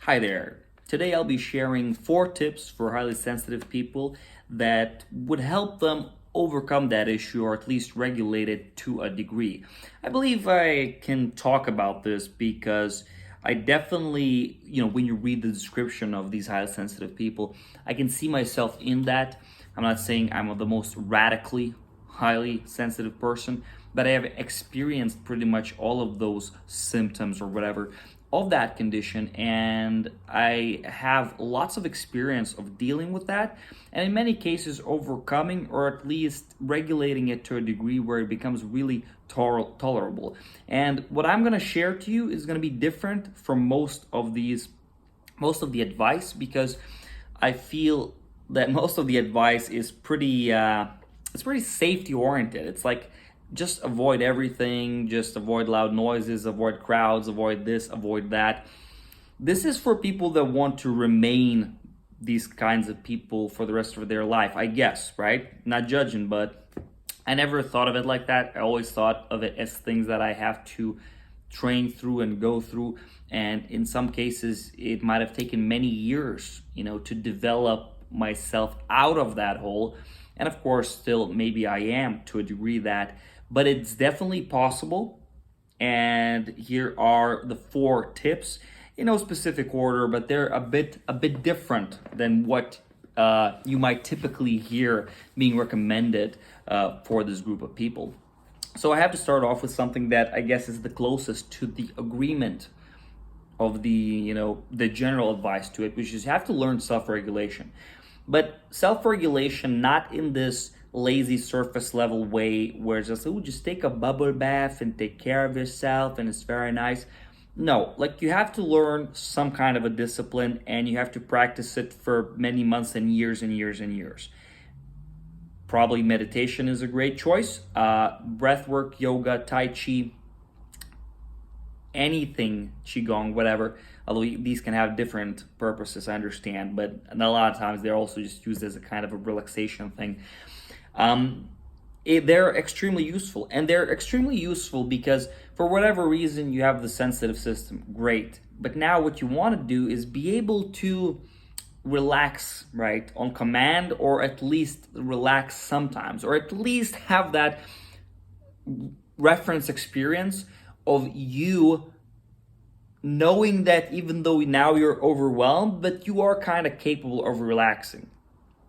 Hi there. Today I'll be sharing 4 tips for highly sensitive people that would help them overcome that issue or at least regulate it to a degree. I believe I can talk about this because I definitely, when you read the description of these highly sensitive people, I can see myself in that. I'm not saying I'm the most radically highly sensitive person, but I have experienced pretty much all of those symptoms or whatever of that condition, and I have lots of experience of dealing with that, and in many cases overcoming or at least regulating it to a degree where it becomes really tolerable. And what I'm going to share to you is going to be different from most of the advice, because I feel that most of the advice is pretty safety oriented. It's like, just avoid everything, just avoid loud noises, avoid crowds, avoid this, avoid that. This is for people that want to remain these kinds of people for the rest of their life, I guess, right? Not judging, but I never thought of it like that. I always thought of it as things that I have to train through and go through. And in some cases, it might have taken many years, to develop myself out of that hole. And of course, still, maybe I am to a degree that, but it's definitely possible. And here are the 4 tips in no specific order, but they're a bit different than what you might typically hear being recommended for this group of people. So I have to start off with something that I guess is the closest to the agreement of the general advice to it, which is you have to learn self-regulation. But self-regulation, not in this lazy surface level way where it's just take a bubble bath and take care of yourself and it's very nice. No, like, you have to learn some kind of a discipline and you have to practice it for many months and years and years and years. Probably meditation is a great choice. Breath work, yoga, tai chi, anything, qigong, whatever. Although these can have different purposes, I understand, but a lot of times they're also just used as a kind of a relaxation thing. They're extremely useful, and they're extremely useful because for whatever reason you have the sensitive system. Great, but now what you want to do is be able to relax, right, on command, or at least relax sometimes, or at least have that reference experience of you knowing that even though now you're overwhelmed, but you are kind of capable of relaxing.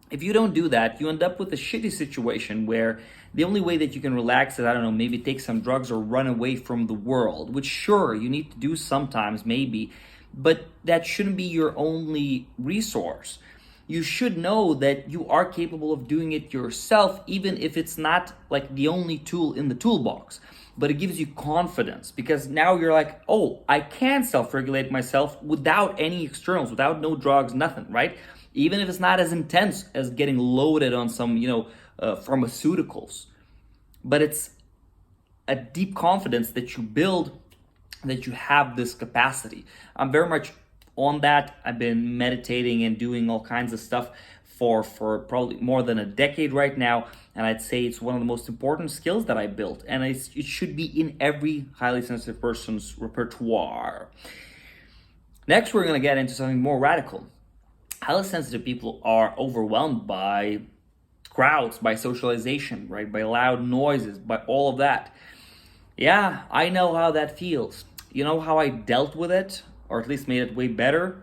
If you don't do that, you end up with a shitty situation where the only way that you can relax is, I don't know, maybe take some drugs or run away from the world, which sure, you need to do sometimes, maybe, but that shouldn't be your only resource. You should know that you are capable of doing it yourself, even if it's not like the only tool in the toolbox. But it gives you confidence because now you're like, oh, I can self-regulate myself without any externals, without no drugs, nothing, right? Even if it's not as intense as getting loaded on some, pharmaceuticals. But it's a deep confidence that you build, that you have this capacity. I'm very much on that. I've been meditating and doing all kinds of stuff for probably more than a decade right now, and I'd say it's one of the most important skills that I built, and it should be in every highly sensitive person's repertoire. Next, we're going to get into something more radical. Highly sensitive people are overwhelmed by crowds, by socialization, right, by loud noises, by all of that. Yeah, I know how that feels. You know how I dealt with it, or at least made it way better?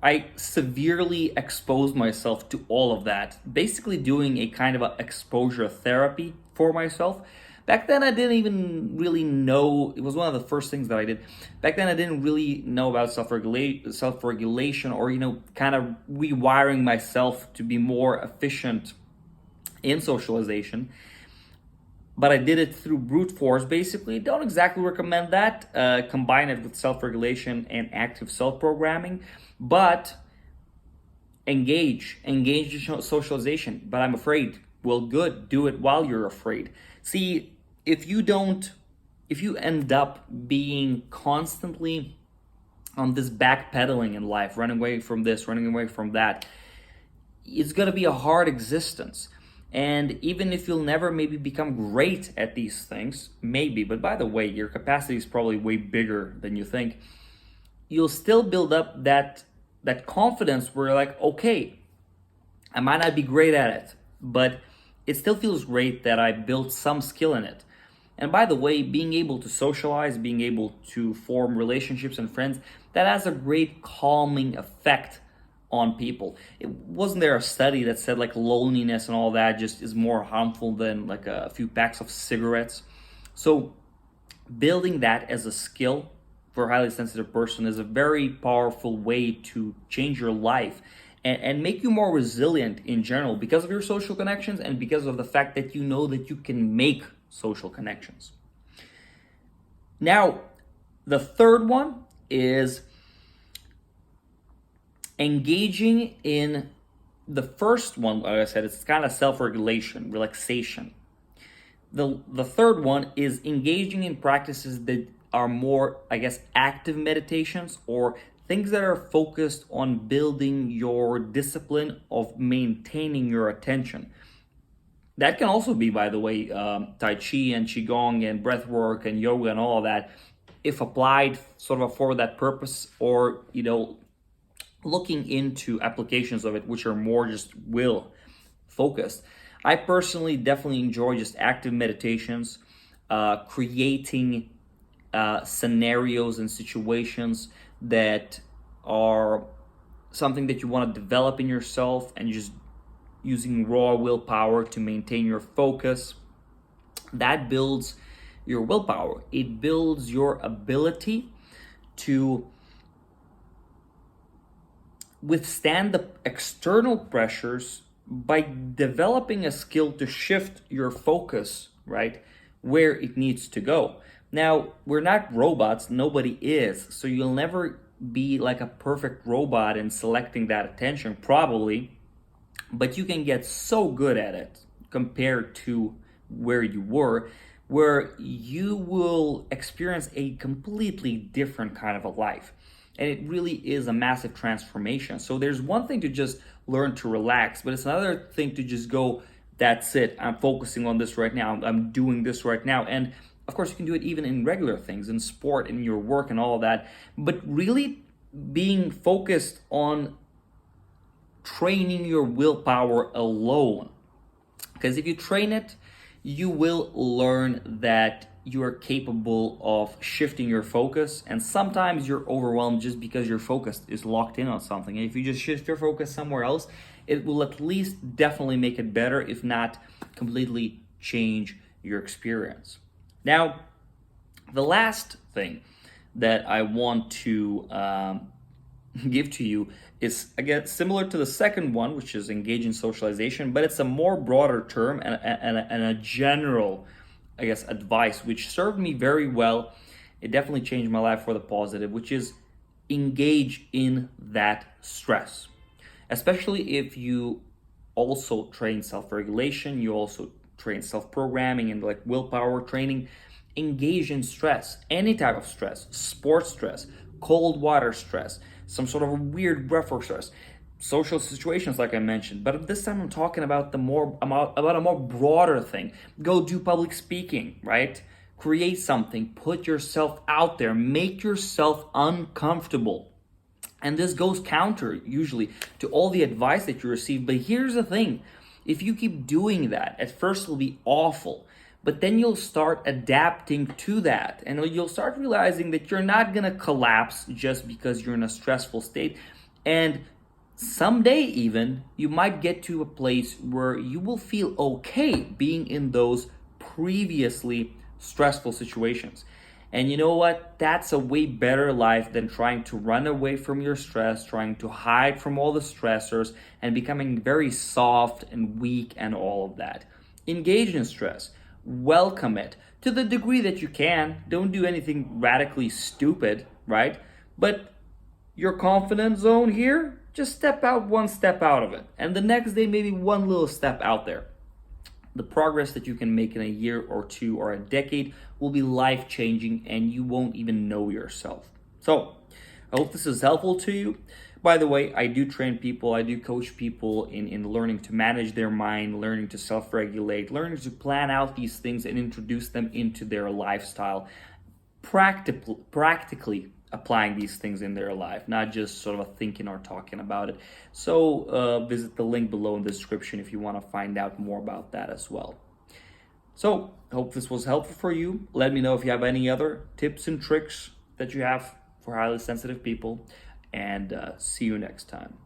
I severely exposed myself to all of that, basically doing a kind of a exposure therapy for myself. Back then, I didn't even really know. It was one of the first things that I did. Back then, I didn't really know about self-regulation, or, kind of rewiring myself to be more efficient in socialization. But I did it through brute force, basically. Don't exactly recommend that. Combine it with self-regulation and active self-programming. But engage in socialization. But I'm afraid. Well, good. Do it while you're afraid. See, if you end up being constantly on this backpedaling in life, running away from this, running away from that, it's going to be a hard existence. And even if you'll never maybe become great at these things, maybe, but by the way, your capacity is probably way bigger than you think, you'll still build up that that confidence where you're like, okay, I might not be great at it, but it still feels great that I built some skill in it. And by the way, being able to socialize, being able to form relationships and friends, that has a great calming effect on people. It wasn't there a study that said like loneliness and all that just is more harmful than like a few packs of cigarettes? So building that as a skill for a highly sensitive person is a very powerful way to change your life and make you more resilient in general because of your social connections and because of the fact that you know that you can make social connections. Now, the third one is engaging in the first one. Like I said, it's kind of self-regulation, relaxation. The third one is engaging in practices that are more, I guess, active meditations or things that are focused on building your discipline of maintaining your attention. That can also be, by the way, Tai Chi and Qigong and breath work and yoga and all of that, if applied sort of for that purpose, or, looking into applications of it, which are more just will focused. I personally definitely enjoy just active meditations, creating scenarios and situations that are something that you want to develop in yourself, and just using raw willpower to maintain your focus. That builds your willpower. It builds your ability to withstand the external pressures by developing a skill to shift your focus, right, where it needs to go. Now, we're not robots, nobody is, so you'll never be like a perfect robot in selecting that attention, probably, but you can get so good at it compared to where you were, where you will experience a completely different kind of a life. And it really is a massive transformation. So there's one thing to just learn to relax, but it's another thing to just go, that's it, I'm focusing on this right now, I'm doing this right now. And of course, you can do it even in regular things, in sport, in your work and all of that. But really being focused on training your willpower alone. Because if you train it, you will learn that you are capable of shifting your focus, and sometimes you're overwhelmed just because your focus is locked in on something. And if you just shift your focus somewhere else, it will at least definitely make it better, if not completely change your experience. Now, the last thing that I want to give to you is, again, similar to the second one, which is engage in socialization, but it's a more broader term and a general, I guess, advice, which served me very well. It definitely changed my life for the positive, which is engage in that stress. Especially if you also train self-regulation, you also train self-programming and like willpower training. Engage in stress, any type of stress, sports stress, cold water stress, some sort of a weird breathwork stress, social situations like I mentioned. But this time I'm talking about a more broader thing. Go do public speaking, right? Create something, put yourself out there, make yourself uncomfortable. And this goes counter usually to all the advice that you receive. But here's the thing, if you keep doing that, at first it'll be awful. But then you'll start adapting to that, and you'll start realizing that you're not gonna collapse just because you're in a stressful state. And someday even, you might get to a place where you will feel okay being in those previously stressful situations. And you know what? That's a way better life than trying to run away from your stress, trying to hide from all the stressors, and becoming very soft and weak and all of that. Engage in stress. Welcome it to the degree that you can. Don't do anything radically stupid, right? But your confidence zone here, just step out one step out of it. And the next day, maybe one little step out there. The progress that you can make in a year or two or a decade will be life-changing, and you won't even know yourself. So I hope this is helpful to you. By the way, I do train people, I do coach people in learning to manage their mind, learning to self-regulate, learning to plan out these things and introduce them into their lifestyle practically applying these things in their life, not just sort of thinking or talking about it. So visit the link below in the description if you want to find out more about that as well. So hope this was helpful for you. Let me know if you have any other tips and tricks that you have for highly sensitive people, and see you next time.